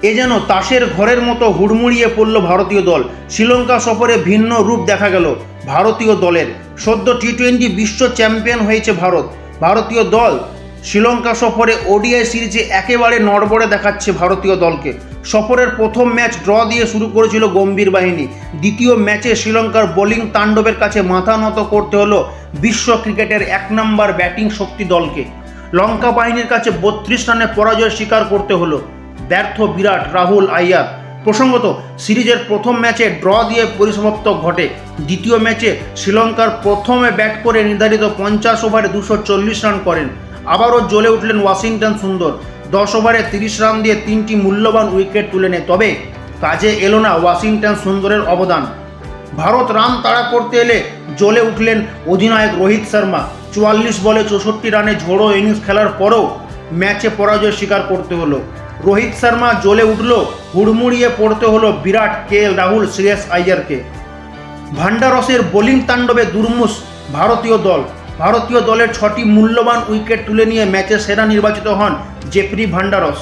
এ যেন তাসের ঘরের মতো হুড়মুড়িয়ে পড়ল ভারতীয় দল। শ্রীলঙ্কা সফরে ভিন্ন রূপ দেখা গেল ভারতীয় দলের। সদ্য টি-20 বিশ্ব চ্যাম্পিয়ন হয়েছে ভারত। ভারতীয় দল শ্রীলঙ্কা সফরে ওডিআই সিরিজে একেবারে নড়বড়ে দেখাচ্ছে ভারতীয় দলকে। সফরের প্রথম ম্যাচ ড্র দিয়ে শুরু করেছিল গম্ভীর বাহিনী। দ্বিতীয় ম্যাচে শ্রীলঙ্কার বোলিং তাণ্ডবের কাছে মাথা নত করতে হলো বিশ্ব ক্রিকেটের 1 নম্বর ব্যাটিং শক্তি দলকে। লঙ্কা বাহিনীর কাছে 32 রানে পরাজয় স্বীকার করতে হলো ব্যর্থ বিরাট রাহুল আইয়ার। প্রসঙ্গত, সিরিজের প্রথম ম্যাচে ড্র দিয়ে পরিসমাপ্ত ঘটে। দ্বিতীয় ম্যাচে শ্রীলঙ্কার প্রথমে ব্যাট করে নির্ধারিত 50 ওভারে 240 রান করেন। আবারও জ্বলে উঠলেন ওয়াশিংটন সুন্দর। 10 ওভারে 30 রান দিয়ে 3টি মূল্যবান উইকেট তুলে নেয়। তবে কাজে এলো না ওয়াশিংটন সুন্দরের অবদান। ভারত রান তাড়া করতে এলে জ্বলে উঠলেন অধিনায়ক রোহিত শর্মা। 44 বলে 64 রানে ঝোড়ো ইনিংস খেলার পরেও ম্যাচে পরাজয় স্বীকার করতে হলো। রোহিত শর্মা জ্বলে উঠল, হুড়মুড়িয়ে পড়তে হলো বিরাট, কেএল রাহুল, শ্রেয়াস আইয়ারকে। ভান্ডারসের বোলিং তাণ্ডবে দুর্মুষ ভারতীয় দল। ভারতীয় দলের 6টি মূল্যবান উইকেট তুলে নিয়ে ম্যাচের সেরা নির্বাচিত হন জেফ্রি ভান্ডারস।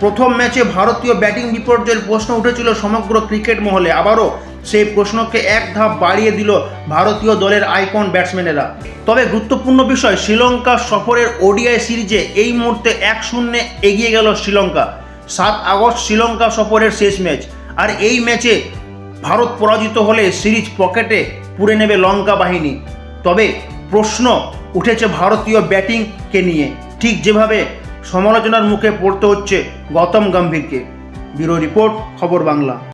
প্রথম ম্যাচে ভারতীয় ব্যাটিং বিপর্যয়ের প্রশ্ন উঠেছিল সমগ্র ক্রিকেট মহলে। আবারও সেই প্রশ্নকে এক ধাপ বাড়িয়ে দিল ভারতীয় দলের আইকন ব্যাটসম্যানেরা। তবে গুরুত্বপূর্ণ বিষয়, শ্রীলঙ্কা সফরের ওডিআই সিরিজে এই মুহূর্তে 1-0 এগিয়ে গেল শ্রীলঙ্কা। 7 আগস্ট শ্রীলঙ্কা সফরের শেষ ম্যাচ। আর এই ম্যাচে ভারত পরাজিত হলে সিরিজ পকেটে পুরে নেবে লঙ্কা বাহিনী। তবে প্রশ্ন উঠেছে ভারতীয় ব্যাটিংকে নিয়ে, ঠিক যেভাবে সমালোচনার মুখে পড়তে হচ্ছে গৌতম গম্ভীরকে। ব্যুরো রিপোর্ট, খবর বাংলা।